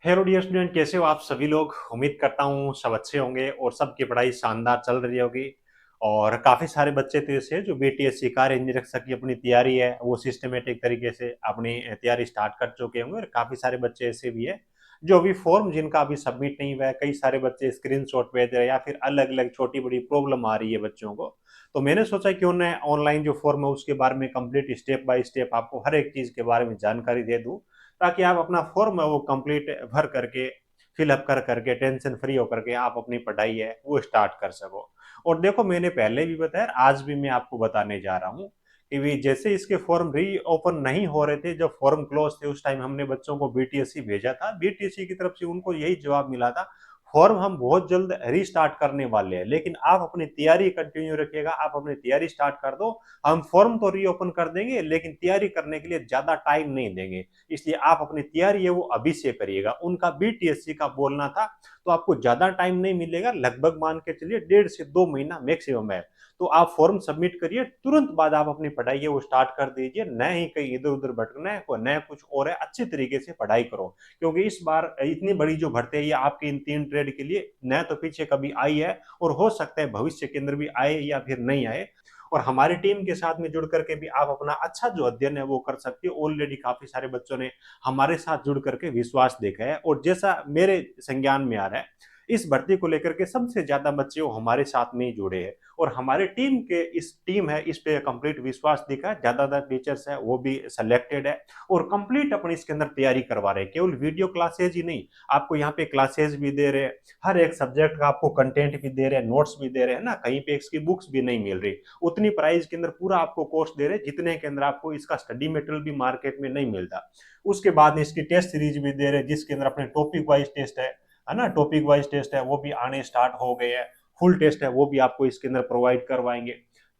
Hello dear student, कैसे हो आप सभी लोग। उम्मीद करता हूँ सब अच्छे होंगे और सबकी पढ़ाई शानदार चल रही होगी। और काफ़ी सारे बच्चे तो ऐसे हैं जो बीटीएससी कार इंजीनियरिंग की अपनी तैयारी है वो सिस्टमेटिक तरीके से अपनी तैयारी स्टार्ट कर चुके होंगे। और काफ़ी सारे बच्चे ऐसे भी है जो अभी फॉर्म जिनका अभी सबमिट नहीं हुआ है। कई सारे बच्चे स्क्रीनशॉट भेज रहे हैं या फिर अलग अलग छोटी बड़ी प्रॉब्लम आ रही है बच्चों को। तो मैंने सोचा क्यों ना ऑनलाइन जो फॉर्म है उसके बारे में कंप्लीट स्टेप बाय स्टेप आपको हर एक चीज़ के बारे में जानकारी दे दूँ, ताकि आप अपना फॉर्म है वो कंप्लीट भर करके फिलअप कर करके टेंशन फ्री होकर के आप अपनी पढ़ाई है वो स्टार्ट कर सको। और देखो, मैंने पहले भी बताया, आज भी मैं आपको बताने जा रहा हूँ कि भी जैसे इसके फॉर्म री ओपन नहीं हो रहे थे, जब फॉर्म क्लोज थे उस टाइम हमने बच्चों को बीटीएससी भेजा था। बीटीएससी की तरफ से उनको यही जवाब मिला था, फॉर्म हम बहुत जल्द रीस्टार्ट करने वाले हैं, लेकिन आप अपनी तैयारी कंटिन्यू रखिएगा, आप अपनी तैयारी स्टार्ट कर दो। हम फॉर्म तो रीओपन कर देंगे लेकिन तैयारी करने के लिए ज्यादा टाइम नहीं देंगे, इसलिए आप अपनी तैयारी है वो अभी से करिएगा। उनका बीटीएससी का बोलना था, तो आपको ज्यादा टाइम नहीं मिलेगा, लगभग मान के चलिए 1.5 से 2 महीना मैक्सिमम है। तो आप फॉर्म सबमिट करिए, तुरंत बाद आप अपनी पढ़ाई है वो स्टार्ट कर दीजिए, न ही कहीं इधर उधर भटकना है, न कुछ और है। अच्छी तरीके से पढ़ाई करो, क्योंकि इस बार इतनी बड़ी जो भर्ती है ये आपके इन 3 ट्रेड के लिए न तो पीछे कभी आई है और हो सकता है भविष्य के अंदर भी आए या फिर नहीं आए। और हमारी टीम के साथ में जुड़ करके भी आप अपना अच्छा जो अध्ययन है वो कर सकते हो। ऑलरेडी काफी सारे बच्चों ने हमारे साथ जुड़ करके विश्वास देखा है, और जैसा मेरे संज्ञान में आ रहा है, इस भर्ती को लेकर के सबसे ज्यादा बच्चे वो हमारे साथ में ही जुड़े हैं। और हमारे टीम के इस टीम है इस पे कंप्लीट विश्वास दिखा है, ज्यादातर टीचर्स है वो भी सिलेक्टेड है और कंप्लीट अपनी इसके अंदर तैयारी करवा रहे हैं। केवल वीडियो क्लासेज ही नहीं, आपको यहाँ पे क्लासेज भी दे रहे हैं, हर एक सब्जेक्ट का आपको कंटेंट भी दे रहे हैं, नोट्स भी दे रहे हैं ना, कहीं पे इसकी बुक्स भी नहीं मिल रही। उतनी प्राइस के अंदर पूरा आपको कोर्स दे रहे हैं जितने के अंदर आपको इसका स्टडी मटेरियल भी मार्केट में नहीं मिलता। उसके बाद इसकी टेस्ट सीरीज भी दे रहे हैं जिसके अंदर अपने टॉपिक वाइज टेस्ट है ना, टॉपिक वाइज टेस्ट है वो भी आने स्टार्ट हो गए हैं। फुल टेस्ट है वो भी आपको इसके अंदर प्रोवाइड करवाएंगे।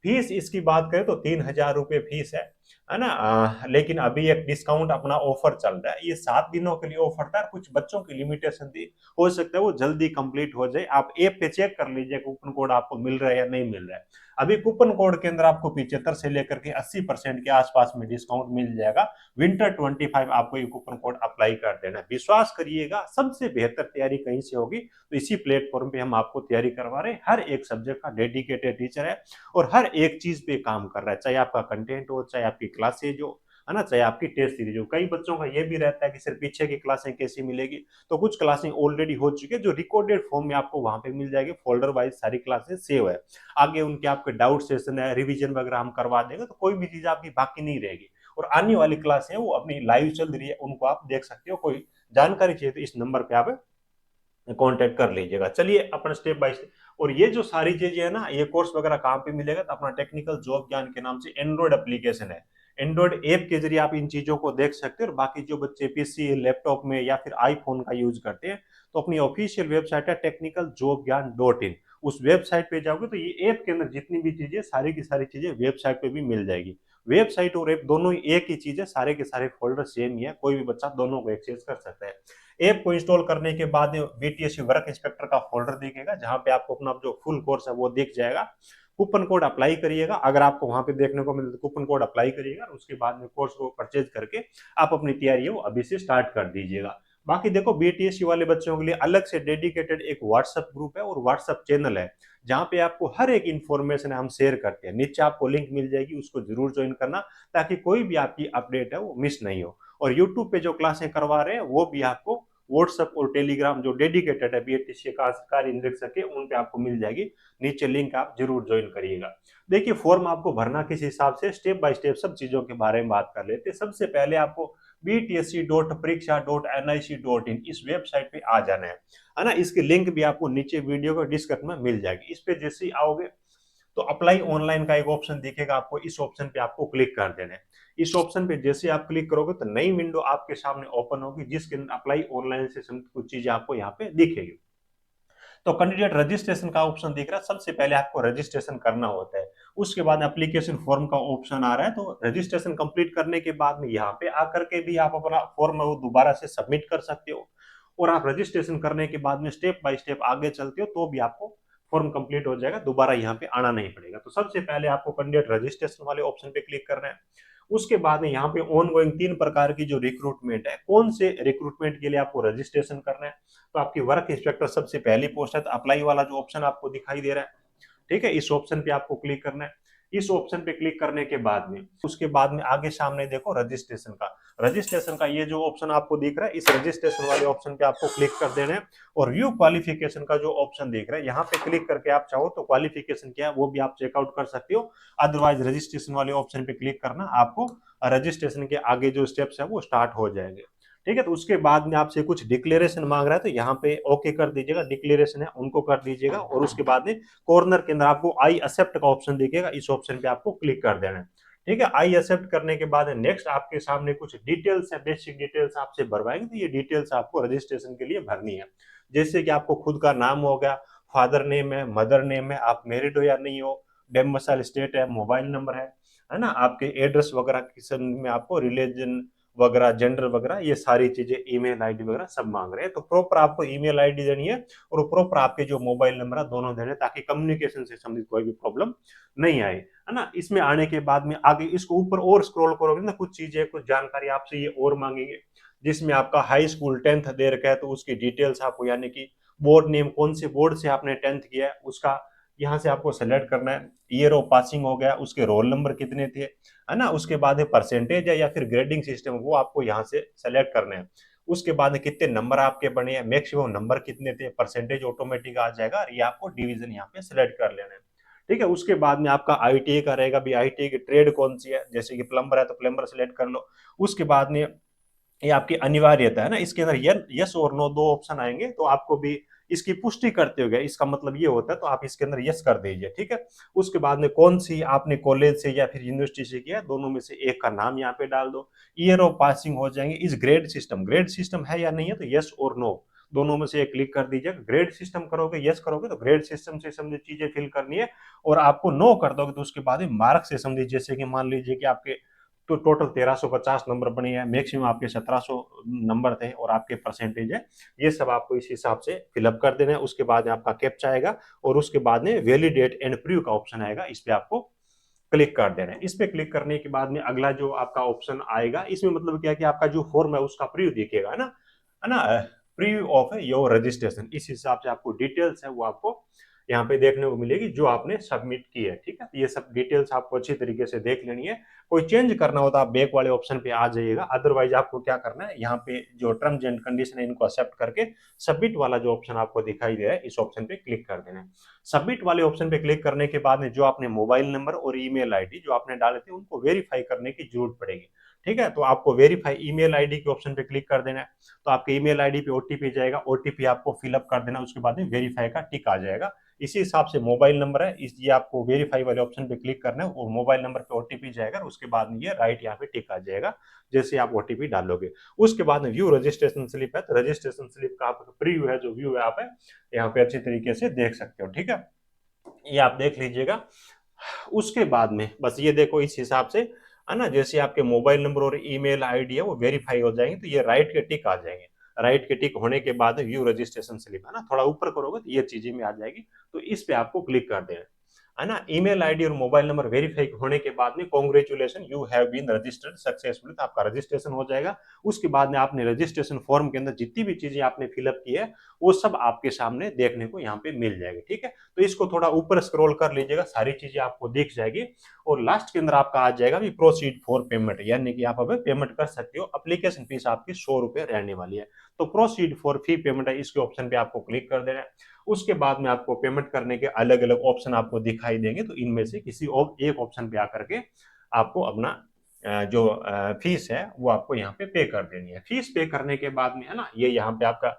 फीस इसकी बात करें तो 3,000 रुपये फीस है ना। लेकिन अभी एक डिस्काउंट अपना ऑफर चल रहा है, ये 7 दिनों के लिए ऑफर था, कुछ बच्चों की लिमिटेशन थी, हो सकता है वो जल्दी कंप्लीट हो जाए। आप ऐप पे चेक कर लीजिए कूपन कोड आपको मिल रहा है या नहीं मिल रहा है। अभी कूपन कोड के अंदर आपको 75 से लेकर के 80% के आसपास में डिस्काउंट मिल जाएगा। विंटर 25 आपको ये कूपन कोड अप्लाई कर देना है। विश्वास करिएगा, सबसे बेहतर तैयारी कहीं से होगी तो इसी प्लेटफॉर्म पे हम आपको तैयारी करवा रहे हैं। हर एक सब्जेक्ट का डेडिकेटेड टीचर है और हर एक चीज पे काम कर रहा है, चाहे आपका कंटेंट हो, चाहे आपकी क्लासेज हो, है ना, चाहे आपकी टेस्ट सीरीज हो। कई बच्चों का ये भी रहता है कि सिर्फ पीछे की क्लासें कैसी मिलेगी, तो कुछ क्लासें ऑलरेडी हो चुकी है जो रिकॉर्डेड फॉर्म में आपको वहां पे मिल जाएगी, फोल्डर वाइज सारी क्लासेस सेव है। आगे उनके आपके डाउट सेशन है, रिवीजन वगैरह हम करवा देंगे, तो कोई भी चीज आपकी बाकी नहीं रहेगी। और आने वाली क्लासें हैं वो अपनी लाइव चल रही है, उनको आप देख सकते हो। कोई जानकारी चाहिए तो इस नंबर पे आप कांटेक्ट कर लीजिएगा। चलिए अपन स्टेप बाय स्टेप। और ये जो सारी चीजें है ना, ये कोर्स वगैरह कहाँ पे मिलेगा, तो अपना टेक्निकल जॉब ज्ञान के नाम से एंड्रॉइड एप्लीकेशन है, एंड्रॉइड ऐप के जरिए आप इन चीजों को देख सकते हैं। और बाकी जो बच्चे पीसी लैपटॉप में या फिर आईफोन का यूज करते हैं, तो अपनी ऑफिशियल वेबसाइट है टेक्निकल जॉब ज्ञान.इन, उस वेबसाइट पे जाओगे तो ये ऐप के अंदर जितनी भी चीजें सारी की सारी चीजें वेबसाइट पे भी मिल जाएगी। वेबसाइट और ऐप दोनों ही एक ही चीज है, सारे के सारे फोल्डर सेम ही है, कोई भी बच्चा दोनों को एक्सेस कर सकता है। ऐप को इंस्टॉल करने के बाद बीटीएससी वर्क इंस्पेक्टर का फोल्डर दिखेगा जहां पे आपको अपना जो फुल कोर्स है वो दिख जाएगा। कूपन कोड अप्लाई करिएगा, अगर आपको वहां पे देखने को मिले तो कूपन कोड अप्लाई करिएगा, उसके बाद में कोर्स को परचेज करके आप अपनी तैयारी है वो अभी से स्टार्ट कर दीजिएगा। बाकी देखो, बीटीएससी वाले बच्चों के लिए अलग से डेडिकेटेड एक व्हाट्सएप ग्रुप है और व्हाट्सएप चैनल है, जहां पे आपको हर एक इन्फॉर्मेशन हम शेयर करते हैं। नीचे आपको लिंक मिल जाएगी, उसको जरूर ज्वाइन करना, ताकि कोई भी आपकी अपडेट है वो मिस नहीं हो। और यूट्यूब पे जो क्लासें करवा रहे हैं वो भी आपको व्हाट्सएप और टेलीग्राम जो डेडिकेटेड है बीएटीसी कार्य निरीक्षक के, उन पे आपको मिल जाएगी। नीचे लिंक आप जरूर ज्वाइन करिएगा। देखिए, फॉर्म आपको भरना किस हिसाब से, स्टेप बाय स्टेप सब चीजों के बारे में बात कर लेते हैं। सबसे पहले आपको btsc.pariksha.nic.in इस वेबसाइट पे आ जाना है ना। इसकी लिंक भी आपको नीचे वीडियो के डिस्क्रिप्शन में मिल जाएगी। इस पे जैसे ही आओगे तो अप्लाई ऑनलाइन का एक ऑप्शन दिखेगा आपको, इस ऑप्शन पे आपको क्लिक कर देना है। इस ऑप्शन पे जैसे आप क्लिक करोगे तो नई विंडो आपके सामने ओपन होगी, जिसके अंदर अप्लाई ऑनलाइन से संबंधित कुछ चीजें आपको यहाँ पे दिखेगी। तो कैंडिडेट रजिस्ट्रेशन का ऑप्शन दिख रहा है, सबसे पहले आपको रजिस्ट्रेशन करना होता है। उसके बाद एप्लीकेशन फॉर्म का ऑप्शन आ रहा है, तो रजिस्ट्रेशन कंप्लीट करने के बाद में यहाँ पे आकर के भी आप अपना फॉर्म है वो दोबारा से सबमिट कर सकते हो। और आप रजिस्ट्रेशन करने के बाद में स्टेप बाय स्टेप आगे चलते हो तो भी आपको फॉर्म कंप्लीट हो जाएगा, दोबारा यहाँ पे आना नहीं पड़ेगा। तो सबसे पहले आपको कैंडिडेट रजिस्ट्रेशन वाले ऑप्शन पे क्लिक करना है। उसके बाद में यहाँ पे ऑन गोइंग 3 प्रकार की जो रिक्रूटमेंट है, कौन से रिक्रूटमेंट के लिए आपको रजिस्ट्रेशन करना है, तो आपकी वर्क इंस्पेक्टर सबसे पहली पोस्ट है, तो अप्लाई वाला जो ऑप्शन आपको दिखाई दे रहा है, ठीक है, इस ऑप्शन पे आपको क्लिक करना है। इस ऑप्शन पे क्लिक करने के बाद में उसके बाद में आगे सामने देखो रजिस्ट्रेशन का ये जो ऑप्शन आपको दिख रहा है, इस रजिस्ट्रेशन वाले ऑप्शन पे आपको क्लिक कर देना है। और व्यू क्वालिफिकेशन का जो ऑप्शन दिख रहा है, यहाँ पे क्लिक करके आप चाहो तो क्वालिफिकेशन क्या है वो भी आप चेकआउट कर सकते हो। अदरवाइज रजिस्ट्रेशन वाले ऑप्शन पे क्लिक करना, आपको रजिस्ट्रेशन के आगे जो स्टेप्स है वो स्टार्ट हो जाएंगे, ठीक है। तो उसके बाद में आपसे कुछ डिक्लेरेशन मांग रहा है, तो यहाँ पे ओके कर दीजिएगा, डिक्लेरेशन है उनको कर दीजिएगा। और उसके बाद में कॉर्नर के अंदर आपको आई एक्सेप्ट का ऑप्शन दिखेगा, इस ऑप्शन पे आपको क्लिक कर देना है, ठीक है। आई एक्सेप्ट करने के बाद नेक्स्ट आपके सामने कुछ डिटेल्स है, बेसिक डिटेल्स आपसे भरवाएंगे, तो ये डिटेल्स आपको रजिस्ट्रेशन के लिए भरनी है। जैसे कि आपको खुद का नाम हो गया, फादर नेम है, मदर नेम है, आप मैरिड हो या नहीं हो, डेमसाइल स्टेट है, मोबाइल नंबर है ना, आपके एड्रेस वगैरह किस में आपको रिलीजन वगैरह, जेंडर वगैरह, ये सारी चीजें, ईमेल आईडी वगैरह सब मांग रहे हैं। तो प्रॉपर आपको ईमेल आईडी देनी है और प्रॉपर आपके जो मोबाइल नंबर है दोनों देने, ताकि कम्युनिकेशन से संबंधित कोई भी प्रॉब्लम नहीं आए, है ना। इसमें आने के बाद में आगे इसको ऊपर और स्क्रॉल करोगे ना, कुछ चीजें, कुछ जानकारी आपसे ये और मांगेंगे, जिसमें आपका हाई स्कूल 10th दे रखा है, तो उसकी डिटेल्स आपको, यानी कि बोर्ड नेम, कौन से बोर्ड से आपने 10th किया है उसका यहाँ से आपको सेलेक्ट करना है। ईयर ऑफ पासिंग हो गया, उसके रोल नंबर कितने थे, है ना। उसके बाद परसेंटेज है या फिर ग्रेडिंग सिस्टम, वो आपको यहाँ से सेलेक्ट करना है। उसके बाद कितने नंबर आपके बने हैं, मैक्सिमम नंबर कितने थे, परसेंटेज ऑटोमेटिक आ जाएगा, और ये आपको डिवीजन यहाँ पे सेलेक्ट कर लेना है, ठीक है। उसके बाद में आपका आईटीआई का रहेगा, भी आईटीआई की ट्रेड कौन सी है, जैसे कि प्लम्बर है तो प्लम्बर सेलेक्ट कर लो। उसके बाद में ये आपकी अनिवार्यता है ना, इसके अंदर यस और नो दो ऑप्शन आएंगे, तो आपको भी इसकी पुष्टि करते हो गया, इसका मतलब ये होता है, तो आप इसके अंदर यस कर दीजिए, ठीक है। उसके बाद में कौन सी आपने कॉलेज से या फिर यूनिवर्सिटी से किया, दोनों में से एक का नाम यहाँ पे डाल दो। ईयर ऑफ पासिंग हो जाएंगे। इस ग्रेड सिस्टम है या नहीं है, तो यस और नो दोनों में से एक क्लिक कर दीजिए। ग्रेड सिस्टम करोगे, यस करोगे तो ग्रेड सिस्टम से संबंधित चीजें फिल करनी है, और आपको नो कर दोगे तो उसके बाद मार्क्स से संबंधित, जैसे कि मान लीजिए कि आपके तो टोटल 1350 नंबर बने हैं, मैक्सिमम आपके 1700 नंबर थे, और आपके परसेंटेज है, ये सब आपको इस हिसाब से फिलअप कर देना है। उसके बाद आपका कैप्चा आएगा, और उसके बाद में वैलिडेट एंड प्रूव का ऑप्शन आएगा, इस पे आपको क्लिक कर देना है। इस पे क्लिक करने के बाद में अगला जो आपका ऑप्शन आएगा, इसमें मतलब क्या है कि आपका जो फॉर्म है उसका प्रीव्यू दिखेगा, है ना, प्रीव्यू ऑफ योर रजिस्ट्रेशन। इस हिसाब से आपको डिटेल्स है वो आपको यहाँ पे देखने को मिलेगी, जो आपने सबमिट की है, ठीक है। ये सब डिटेल्स आपको अच्छी तरीके से देख लेनी है। कोई चेंज करना हो तो आप बैक वाले ऑप्शन पे आ जाइएगा, अदरवाइज आपको क्या करना है, यहाँ पे जो टर्म्स एंड कंडीशन है इनको एक्सेप्ट करके सबमिट वाला जो ऑप्शन आपको दिखाई दे रहा है, इस ऑप्शन पे क्लिक कर देना है। सबमिट वाले ऑप्शन पे क्लिक करने के बाद में जो आपने मोबाइल नंबर और ईमेल आईडी जो आपने डाले थे उनको वेरीफाई करने की जरूरत पड़ेगी, ठीक है। तो आपको वेरीफाई ईमेल आईडी के ऑप्शन पे क्लिक कर देना है। तो आपके ईमेल आईडी पे ओटीपी जाएगा, ओटीपी आपको फिलअप कर देना, उसके बाद में वेरीफाई का टिक आ जाएगा। इसी हिसाब से मोबाइल नंबर है, इस ये आपको वेरीफाई वाले ऑप्शन पे क्लिक करना है, और मोबाइल नंबर पे ओटीपी जाएगा, उसके बाद में ये राइट यहाँ पे टिक आ जाएगा जैसे आप ओटीपी डालोगे। उसके बाद में व्यू रजिस्ट्रेशन स्लिप है, तो रजिस्ट्रेशन स्लिप का आपका प्रीव्यू है, जो व्यू है आप है यहाँ पे अच्छी तरीके से देख सकते हो, ठीक है। ये आप देख लीजिएगा। उसके बाद में बस ये देखो, इस हिसाब से, है ना, जैसे आपके मोबाइल नंबर और ईमेल आईडी है वो वेरीफाई हो जाएंगे, तो ये राइट के टिक आ जाएंगे। राइट के टिक होने के बाद व्यू रजिस्ट्रेशन स्लिप, है ना, थोड़ा ऊपर करोगे तो ये चीजें में आ जाएगी, तो इस पे आपको क्लिक कर देना है ना। ईमेल आईडी और मोबाइल नंबर वेरीफाई होने के बाद में congratulation, you have been registered successfully, तो आपका रजिस्ट्रेशन हो जाएगा। उसके बाद में आपने रजिस्ट्रेशन फॉर्म के अंदर जितनी भी चीजें आपने फिलअप की है वो सब आपके सामने देखने को यहाँ पे मिल जाएगी, ठीक है। तो इसको थोड़ा ऊपर स्क्रॉल कर लीजिएगा, सारी चीजें आपको दिख जाएगी, और लास्ट के अंदर आपका आ जाएगा भी प्रोसीड फॉर पेमेंट, यानी कि आप अब पेमेंट कर सकते हो। एप्लीकेशन फीस आपकी 100 रुपए रहने वाली है, तो प्रोसीड फॉर फी पेमेंट है, इसके ऑप्शन पे आपको क्लिक कर देना है। उसके बाद में आपको पेमेंट करने के अलग अलग ऑप्शन आपको दिखाई देंगे, तो इनमें से किसी एक ऑप्शन पे आकर के आपको अपना जो फीस है वो आपको यहाँ पे कर देनी है। फीस पे करने के बाद में, है ना, ये यहाँ पे आपका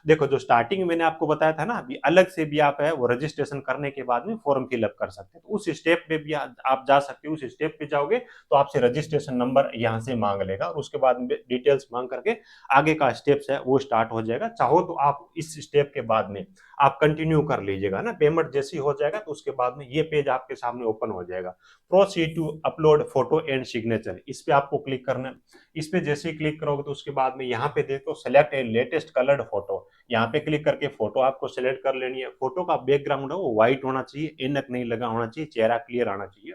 देखो, जो स्टार्टिंग में मैंने आपको बताया था ना, अभी अलग से भी आप है वो रजिस्ट्रेशन करने के बाद में फॉर्म फिलअप कर सकते हैं, तो उस स्टेप पे भी आप जा सकते हो। उस स्टेप पे जाओगे तो आपसे रजिस्ट्रेशन नंबर यहाँ से मांग लेगा, और उसके बाद डिटेल्स मांग करके आगे का स्टेप्स है वो स्टार्ट हो जाएगा। चाहो तो आप इस स्टेप के बाद में आप कंटिन्यू कर लीजिएगा ना, पेमेंट जैसी हो जाएगा तो उसके बाद में ये पेज आपके सामने ओपन हो जाएगा। Proceed to upload photo and signature, इस पे आपको क्लिक करना है। इस पे जैसे ही क्लिक करोगे तो उसके बाद में यहाँ पे देखो सेलेक्ट ए लेटेस्ट कलर्ड फोटो, यहाँ पे क्लिक करके फोटो आपको सेलेक्ट कर लेनी है। फोटो का बैकग्राउंड है वो व्हाइट होना चाहिए, इनक नहीं लगा होना चाहिए, चेहरा क्लियर आना चाहिए।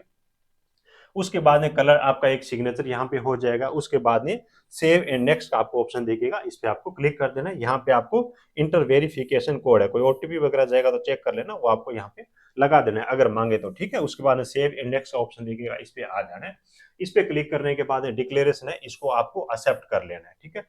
उसके बाद में कलर आपका एक सिग्नेचर यहाँ पे हो जाएगा। उसके बाद में सेव एंड नेक्स्ट का आपको ऑप्शन दिखेगा, इस पे आपको क्लिक कर देना है। यहाँ पे आपको इंटर वेरिफिकेशन कोड है, कोई ओटीपी वगैरह जाएगा तो चेक कर लेना, वो आपको यहाँ पे लगा देना है अगर मांगे तो, ठीक है। उसके बाद में सेव एंड नेक्स्ट का ऑप्शन दिखेगा, इस पे आ जाना है। इस पे क्लिक करने के बाद डिक्लेरेशन है, इसको आपको एक्सेप्ट कर लेना है, ठीक है।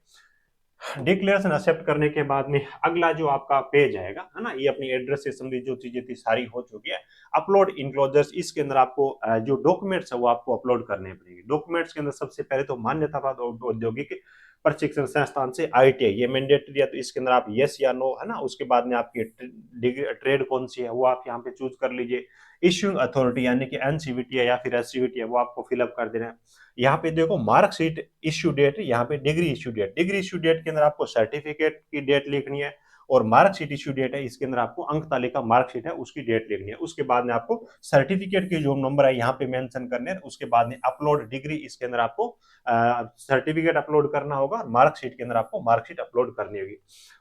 डिक्लेरेशन एक्सेप्ट करने के बाद में अगला जो आपका पेज आएगा, है ना, ये अपनी एड्रेस से संबंधित जो चीजें थी सारी हो चुकी है। अपलोड इनक्लोजर्स, इसके अंदर आपको जो डॉक्यूमेंट्स है वो आपको अपलोड करने पड़ेंगे। डॉक्यूमेंट्स के अंदर सबसे पहले तो मान्यता प्राप्त औद्योगिक प्रशिक्षण संस्थान से आईटीआई, ये मैंडेटरी है, तो इसके अंदर आप यस या नो, है ना। उसके बाद में आपकी ट्रेड कौन सी है वो आप यहाँ पे चूज कर लीजिए। इश्यूइंग अथॉरिटी यानी कि एनसीवीटी है या फिर एससीवीटी है, वो आपको फिलअप कर देना है। यहाँ पे देखो मार्कशीट इश्यू डेट, यहाँ पे degree issue date, degree issue date के अंदर आपको सर्टिफिकेट की डेट लिखनी है, और मार्कशीट इश्यू डेट है, इसके अंदर आपको अंक तालिका मार्कशीट है उसकी डेट लिखनी है। उसके बाद में आपको सर्टिफिकेट के जो नंबर है यहाँ पे मेंशन करने हैं। उसके बाद में अपलोड डिग्री, इसके अंदर आपको सर्टिफिकेट अपलोड करना होगा, मार्कशीट के अंदर आपको मार्कशीट अपलोड करनी होगी।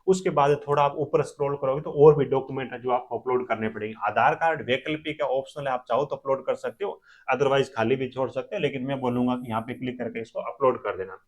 उसके बाद थोड़ा आप ऊपर स्क्रॉल करोगे तो और भी डॉक्यूमेंट है जो आपको अपलोड करने पड़ेंगे। आधार कार्ड वैकल्पिक है, ऑप्शनल है, आप चाहो तो अपलोड कर सकते हो, अदरवाइज खाली भी छोड़ सकते हैं, लेकिन मैं बोलूंगा कि यहाँ पे क्लिक करके इसको अपलोड कर देना।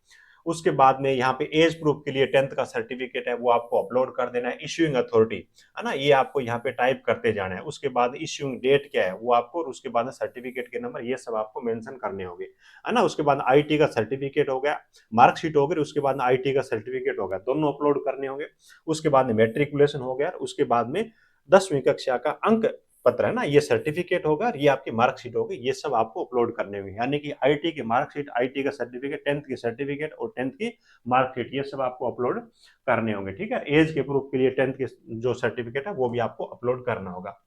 उसके बाद में यहाँ पे एज प्रूफ के लिए 10th का सर्टिफिकेट है वो आपको अपलोड कर देना है। इश्यूइंग अथॉरिटी, है ना, ये आपको यहाँ पे टाइप करते जाना है। उसके बाद इश्यूइंग डेट क्या है वो आपको, और उसके बाद सर्टिफिकेट के नंबर, ये सब आपको मेंशन करने होंगे, है ना। उसके बाद आईटी का सर्टिफिकेट हो गया, मार्कशीट हो गई, उसके बाद आईटी का सर्टिफिकेट हो गया, दोनों अपलोड करने होंगे। उसके बाद में मेट्रिकुलेशन हो गया, उसके बाद में 10वीं कक्षा का अंक पत्र, है ना, ये सर्टिफिकेट होगा, ये आपकी मार्कशीट होगी, ये सब आपको अपलोड करने होंगे। यानी कि आईटी की मार्कशीट, आईटी का सर्टिफिकेट, 10th की सर्टिफिकेट और 10th की मार्कशीट, ये सब आपको अपलोड करने होंगे, ठीक है। एज के प्रूफ के लिए 10th की जो सर्टिफिकेट है वो भी आपको अपलोड करना होगा।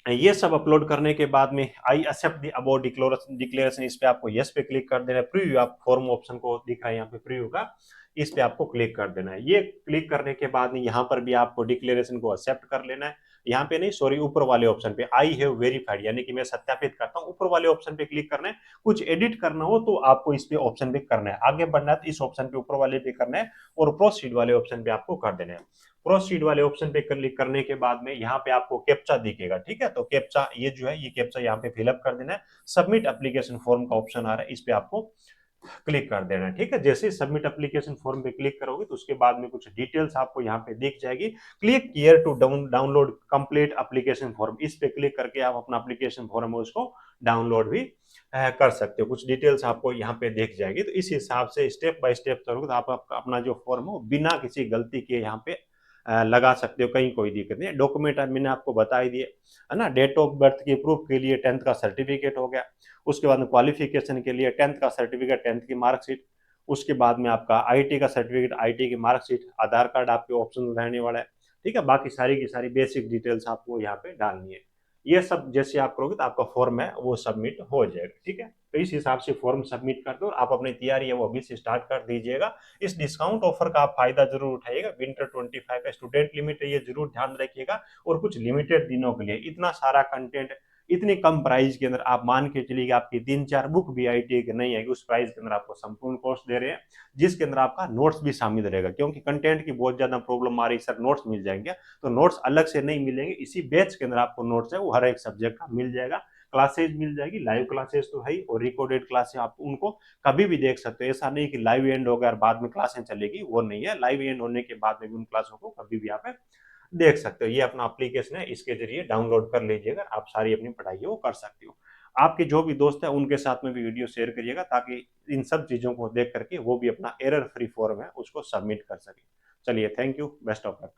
ये सब अपलोड करने के बाद में I accept the about declaration, इस पे आपको यस पे क्लिक कर देना है। प्रीव्यू, आप फॉर्म ऑप्शन को दिख रहा है यहाँ पे प्रीव्यू का, इस पे आपको क्लिक कर देना है। ये क्लिक करने के बाद में यहाँ पर भी आपको डिक्लेरेशन को एक्सेप्ट कर लेना है। यहाँ पे नहीं, सॉरी, ऊपर वाले ऑप्शन पे आई हैव वेरीफाइड, यानी कि मैं सत्यापित करता हूँ, ऊपर वाले ऑप्शन पे क्लिक करना है। कुछ एडिट करना हो तो आपको इस पे ऑप्शन पे करना है, आगे बढ़ना है तो इस ऑप्शन पे ऊपर वाले पे करना है, और प्रोसीड वाले ऑप्शन पे आपको कर देना है। प्रोसीड वाले ऑप्शन पे क्लिक करने के बाद में यहाँ पे आपको कैप्चा दिखेगा, ठीक है। तो कैप्चा ये जो है, ये कैप्चा यहाँ पे फिलअप कर देना है। सबमिट एप्लीकेशन फॉर्म का ऑप्शन आ रहा है, इस पे आपको क्लिक कर देना है, ठीक है। जैसे सबमिट एप्लीकेशन फॉर्म पे क्लिक करोगे तो उसके बाद में कुछ डिटेल्स आपको यहाँ पे दिख जाएगी। Click here to download complete application form, इस पे क्लिक करके आप अपना एप्लीकेशन फॉर्म है उसको डाउनलोड भी कर सकते हो। कुछ डिटेल्स आपको यहाँ पे दिख जाएगी, तो इस हिसाब से स्टेप बाय स्टेप करोगे तो आप अपना जो फॉर्म हो बिना किसी गलती के यहाँ पे लगा सकते हो, कहीं कोई दिक्कत नहीं है। डॉक्यूमेंट मैंने आपको बता ही दिए, है ना। डेट ऑफ बर्थ की प्रूफ के लिए 10th का सर्टिफिकेट हो गया। उसके बाद में क्वालिफिकेशन के लिए 10th का सर्टिफिकेट, 10th की मार्कशीट। उसके बाद में आपका आईटी का सर्टिफिकेट, आईटी की मार्कशीट, आधार कार्ड आपके ऑप्शन रहने वाला है, ठीक है। बाकी सारी की सारी बेसिक डिटेल्स आपको यहाँ पे डालनी है। ये सब जैसे आप करोगे तो आपका फॉर्म है वो सबमिट हो जाएगा, ठीक है। तो इस हिसाब से फॉर्म सबमिट कर दो, आप अपनी तैयारी है वो अभी से स्टार्ट कर दीजिएगा। इस डिस्काउंट ऑफर का आप फायदा जरूर उठाइएगा। विंटर 25 का स्टूडेंट लिमिट है, ये जरूर ध्यान रखिएगा, और कुछ लिमिटेड दिनों के लिए इतना सारा कंटेंट इतनी कम प्राइस के अंदर, आप मान के चलिए आपकी 3-4 बुक भी आईटी की नहीं आएगी, उस प्राइस के अंदर आपको संपूर्ण कोर्स दे रहे हैं, जिसके अंदर आपका नोट्स भी शामिल रहेगा। क्योंकि कंटेंट की बहुत ज्यादा प्रॉब्लम आ रही है, सर नोट्स मिल जाएंगे, तो नोट्स अलग से नहीं मिलेंगे, इसी बैच के अंदर आपको नोट्स है वो हर एक सब्जेक्ट का मिल जाएगा। क्लासेज मिल जाएगी, लाइव क्लासेज तो है ही, और रिकॉर्डेड क्लासेस आप उनको कभी भी देख सकते हो। ऐसा नहीं कि लाइव एंड होगा और बाद में क्लासें चलेगी, वो नहीं है। लाइव एंड होने के बाद में भी उन क्लासों को कभी भी आप देख सकते हो। ये अपना एप्लीकेशन है, इसके जरिए डाउनलोड कर लीजिएगा, आप सारी अपनी पढ़ाई वो कर सकते हो। आपके जो भी दोस्त है उनके साथ में भी वीडियो शेयर करिएगा, ताकि इन सब चीजों को देख करके वो भी अपना एरर फ्री फॉर्म है उसको सबमिट कर सके। चलिए, thank you, best of luck.